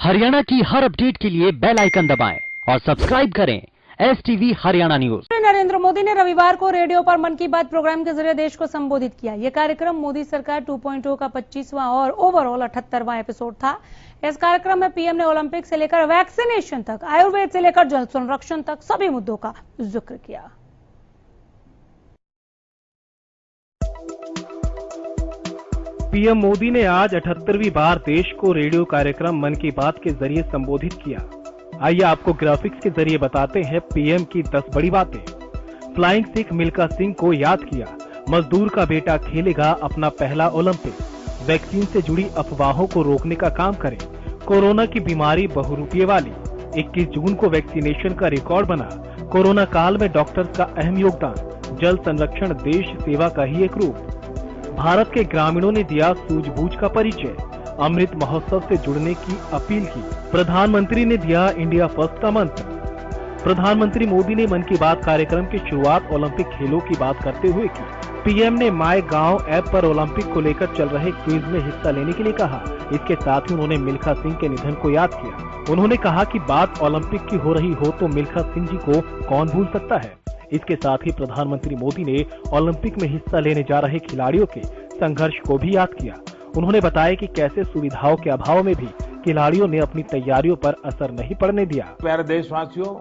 हरियाणा की हर अपडेट के लिए बेल आइकन दबाएं और सब्सक्राइब करें STV हरियाणा न्यूज। नरेंद्र मोदी ने रविवार को रेडियो पर मन की बात प्रोग्राम के जरिए देश को संबोधित किया। यह कार्यक्रम मोदी सरकार 2.0 का 25वां और ओवरऑल 78वां एपिसोड था। इस कार्यक्रम में पीएम ने ओलंपिक से लेकर वैक्सीनेशन तक, आयुर्वेद से लेकर जल संरक्षण तक सभी मुद्दों का जिक्र किया। पीएम मोदी ने आज 78वीं बार देश को रेडियो कार्यक्रम मन की बात के जरिए संबोधित किया। आइए आपको ग्राफिक्स के जरिए बताते हैं पीएम की 10 बड़ी बातें। फ्लाइंग सिख मिल्खा सिंह को याद किया। मजदूर का बेटा खेलेगा अपना पहला ओलंपिक। वैक्सीन से जुड़ी अफवाहों को रोकने का काम करें। कोरोना की बीमारी बहुरूपिये वाली। 21 जून को वैक्सीनेशन का रिकॉर्ड बना। कोरोना काल में डॉक्टर्स का अहम योगदान। जल संरक्षण देश सेवा का ही एक रूप। भारत के ग्रामीणों ने दिया सूझबूझ का परिचय। अमृत महोत्सव से जुड़ने की अपील की। प्रधानमंत्री ने दिया इंडिया फर्स्ट का मंत्र। प्रधानमंत्री मोदी ने मन की बात कार्यक्रम की शुरुआत ओलंपिक खेलों की बात करते हुए की। पीएम ने माय गांव ऐप पर ओलंपिक को लेकर चल रहे क्विज में हिस्सा लेने के लिए कहा। इसके साथ ही उन्होंने मिल्खा सिंह के निधन को याद किया। उन्होंने कहा कि बात ओलंपिक की हो रही हो तो मिल्खा सिंह जी को कौन भूल सकता है। इसके साथ ही प्रधानमंत्री मोदी ने ओलंपिक में हिस्सा लेने जा रहे खिलाड़ियों के संघर्ष को भी याद किया। उन्होंने बताया कि कैसे सुविधाओं के अभाव में भी खिलाड़ियों ने अपनी तैयारियों पर असर नहीं पड़ने दिया। प्यारे देशवासियों,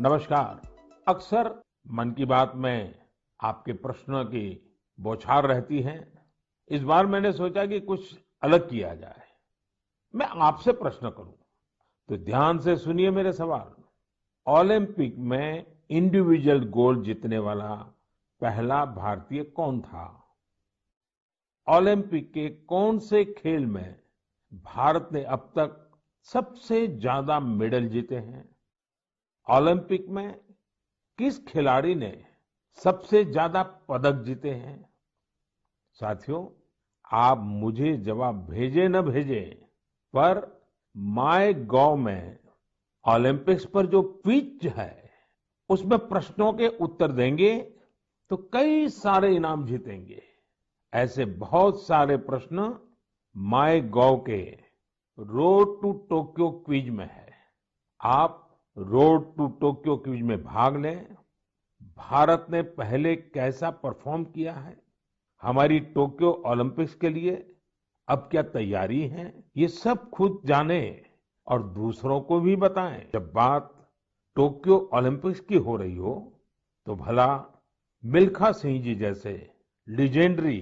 नमस्कार। अक्सर मन की बात में आपके प्रश्नों की बौछार रहती है। इस बार मैंने सोचा कि कुछ अलग किया जाए। मैं आपसे प्रश्न करूं तो ध्यान से सुनिए मेरे सवाल। ओलंपिक में इंडिविजुअल गोल्ड जीतने वाला पहला भारतीय कौन था? ओलंपिक के कौन से खेल में भारत ने अब तक सबसे ज्यादा मेडल जीते हैं? ओलंपिक में किस खिलाड़ी ने सबसे ज्यादा पदक जीते हैं? साथियों, आप मुझे जवाब भेजे न भेजे, पर माय गॉव में ओलंपिक्स पर जो क्विज है उसमें प्रश्नों के उत्तर देंगे तो कई सारे इनाम जीतेंगे। ऐसे बहुत सारे प्रश्न माय गॉव के रोड टू टोक्यो क्विज में है। आप रोड टू टोक्यो क्विज में भाग लें। भारत ने पहले कैसा परफॉर्म किया है, हमारी टोक्यो ओलंपिक्स के लिए अब क्या तैयारी है, ये सब खुद जाने और दूसरों को भी बताएं। जब बात टोक्यो ओलंपिक्स की हो रही हो तो भला मिल्खा सिंह जी जैसे लीजेंडरी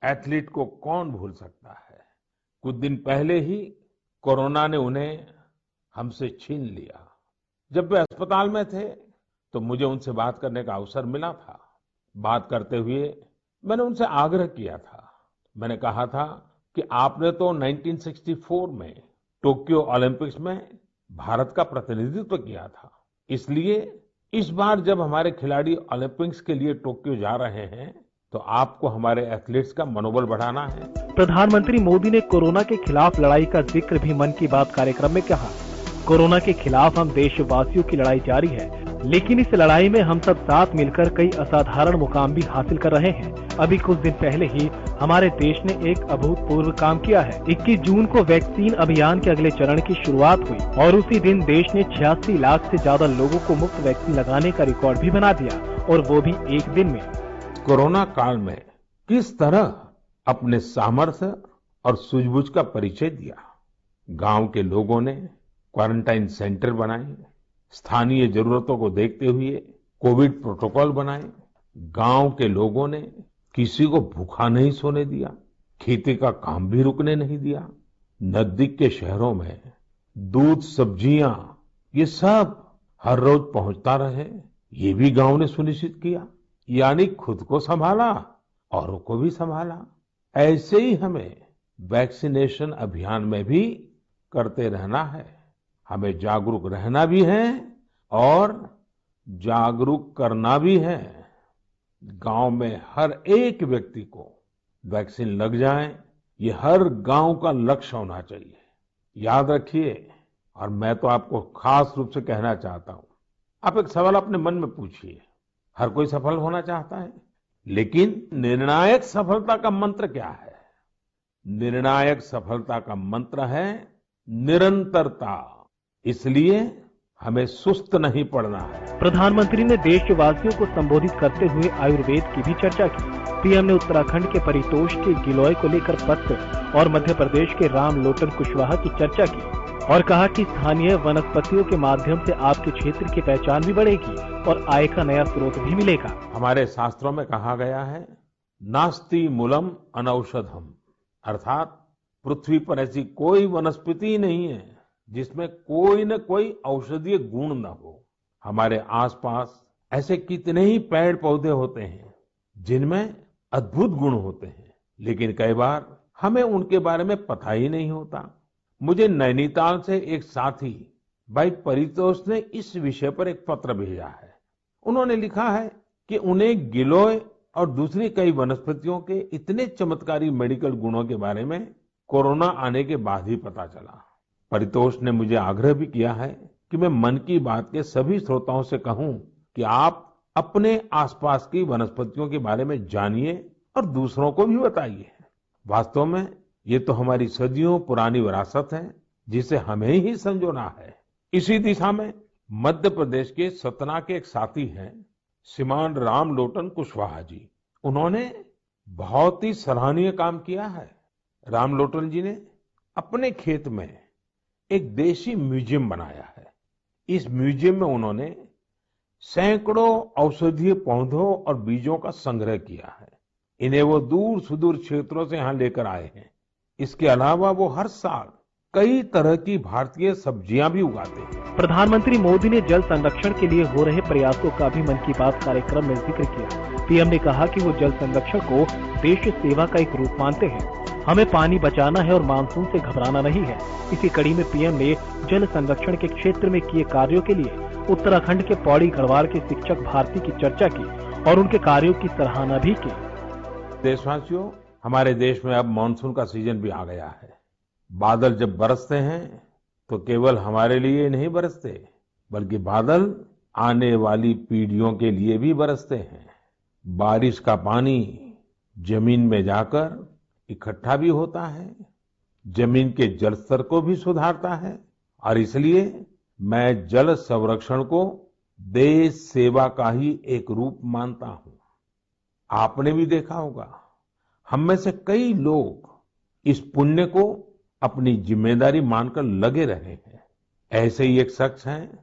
एथलीट को कौन भूल सकता है। कुछ दिन पहले ही कोरोना ने उन्हें हमसे छीन लिया। जब वे अस्पताल में थे तो मुझे उनसे बात करने का अवसर मिला था। बात करते हुए मैंने उनसे आग्रह किया था। मैंने कहा था कि आपने तो 1964 में टोक्यो ओलंपिक्स में भारत का प्रतिनिधित्व किया था, इसलिए इस बार जब हमारे खिलाड़ी ओलंपिक्स के लिए टोक्यो जा रहे हैं तो आपको हमारे एथलीट्स का मनोबल बढ़ाना है। प्रधानमंत्री मोदी ने कोरोना के खिलाफ लड़ाई का जिक्र भी मन की बात कार्यक्रम में कहा। कोरोना के खिलाफ हम देशवासियों की लड़ाई जारी है, लेकिन इस लड़ाई में हम सब साथ मिलकर कई असाधारण मुकाम भी हासिल कर रहे हैं। अभी कुछ दिन पहले ही हमारे देश ने एक अभूतपूर्व काम किया है। 21 जून को वैक्सीन अभियान के अगले चरण की शुरुआत हुई और उसी दिन देश ने 86 लाख से ज्यादा लोगों को मुफ्त वैक्सीन लगाने का रिकॉर्ड भी बना दिया, और वो भी एक दिन में। कोरोना काल में किस तरह अपने सामर्थ्य और सूझबूझ का परिचय दिया। गांव के लोगों ने क्वारंटाइन सेंटर बनाए, स्थानीय जरूरतों को देखते हुए कोविड प्रोटोकॉल बनाए। गांव के लोगों ने किसी को भूखा नहीं सोने दिया, खेती का काम भी रुकने नहीं दिया। नजदीक के शहरों में दूध, सब्जियां, ये सब हर रोज पहुंचता रहे, ये भी गांव ने सुनिश्चित किया। यानी खुद को संभाला, औरों को भी संभाला। ऐसे ही हमें वैक्सीनेशन अभियान में भी करते रहना है। हमें जागरूक रहना भी है और जागरूक करना भी है। गांव में हर एक व्यक्ति को वैक्सीन लग जाए, ये हर गांव का लक्ष्य होना चाहिए। याद रखिए, और मैं तो आपको खास रूप से कहना चाहता हूं, आप एक सवाल अपने मन में पूछिए। हर कोई सफल होना चाहता है, लेकिन निर्णायक सफलता का मंत्र क्या है? निर्णायक सफलता का मंत्र है निरंतरता। इसलिए हमें सुस्त नहीं पड़ना है। प्रधानमंत्री ने देशवासियों को संबोधित करते हुए आयुर्वेद की भी चर्चा की। पीएम ने उत्तराखंड के परितोष के गिलोय को लेकर पत्र और मध्य प्रदेश के रामलोटन कुशवाहा की चर्चा की और कहा कि स्थानीय वनस्पतियों के माध्यम से आपके क्षेत्र की पहचान भी बढ़ेगी और आय का नया स्रोत भी मिलेगा। हमारे शास्त्रों में कहा गया है, नास्ति मूलम अनौषधम, अर्थात पृथ्वी पर ऐसी कोई वनस्पति ही नहीं है जिसमें कोई न कोई औषधीय गुण न हो। हमारे आसपास ऐसे कितने ही पेड़ पौधे होते हैं जिनमें अद्भुत गुण होते हैं, लेकिन कई बार हमें उनके बारे में पता ही नहीं होता। मुझे नैनीताल से एक साथी भाई परितोष ने इस विषय पर एक पत्र भेजा है। उन्होंने लिखा है कि उन्हें गिलोय और दूसरी कई वनस्पतियों के इतने चमत्कारी मेडिकल गुणों के बारे में कोरोना आने के बाद ही पता चला। परितोष ने मुझे आग्रह भी किया है कि मैं मन की बात के सभी श्रोताओं से कहूं कि आप अपने आसपास की वनस्पतियों के बारे में जानिए और दूसरों को भी बताइए। वास्तव में ये तो हमारी सदियों पुरानी विरासत है जिसे हमें ही संजोना है। इसी दिशा में मध्य प्रदेश के सतना के एक साथी हैं श्रीमान रामलोटन कुशवाहा जी। उन्होंने बहुत ही सराहनीय काम किया है। रामलोटन जी ने अपने खेत में एक देशी म्यूजियम बनाया है। इस म्यूजियम में उन्होंने सैकड़ों औषधीय पौधों और बीजों का संग्रह किया है। इन्हें वो दूर सुदूर क्षेत्रों से यहाँ लेकर आए हैं। इसके अलावा वो हर साल कई तरह की भारतीय सब्जियां भी उगाते हैं। प्रधानमंत्री मोदी ने जल संरक्षण के लिए हो रहे प्रयासों का भी मन की बात कार्यक्रम में जिक्र किया। पीएम ने कहा कि वो जल संरक्षण को देश सेवा का एक रूप मानते हैं। हमें पानी बचाना है और मानसून से घबराना नहीं है। इसी कड़ी में पीएम ने जल संरक्षण के क्षेत्र में किए कार्यों के लिए उत्तराखंड के पौड़ी गढ़वाल के शिक्षक भारती की चर्चा की और उनके कार्यों की सराहना भी की। देशवासियों, हमारे देश में अब मानसून का सीजन भी आ गया है। बादल जब बरसते हैं तो केवल हमारे लिए नहीं बरसते, बल्कि बादल आने वाली पीढ़ियों के लिए भी बरसते हैं। बारिश का पानी जमीन में जाकर इकट्ठा भी होता है, जमीन के जल स्तर को भी सुधारता है और इसलिए मैं जल संरक्षण को देश सेवा का ही एक रूप मानता हूं। आपने भी देखा होगा, हम में से कई लोग इस पुण्य को अपनी जिम्मेदारी मानकर लगे रहे हैं। ऐसे ही एक शख्स हैं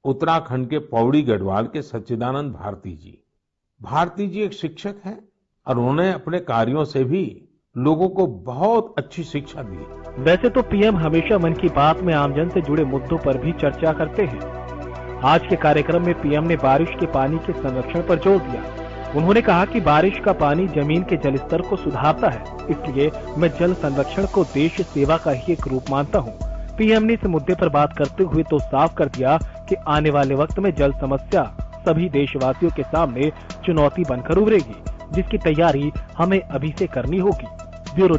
उत्तराखंड के पौड़ी गढ़वाल के सच्चिदानंद भारती जी। भारती जी एक शिक्षक हैं और उन्होंने अपने कार्यों से भी लोगों को बहुत अच्छी शिक्षा दी। वैसे तो पीएम हमेशा मन की बात में आमजन से जुड़े मुद्दों पर भी चर्चा करते हैं। आज के कार्यक्रम में पीएम ने बारिश के पानी के संरक्षण पर जोर दिया। उन्होंने कहा कि बारिश का पानी जमीन के जल स्तर को सुधारता है, इसलिए मैं जल संरक्षण को देश सेवा का ही एक रूप मानता हूँ। पीएम ने इस मुद्दे पर बात करते हुए तो साफ कर दिया कि आने वाले वक्त में जल समस्या सभी देशवासियों के सामने चुनौती बनकर उभरेगी, जिसकी तैयारी हमें अभी से करनी होगी। ब्यूरो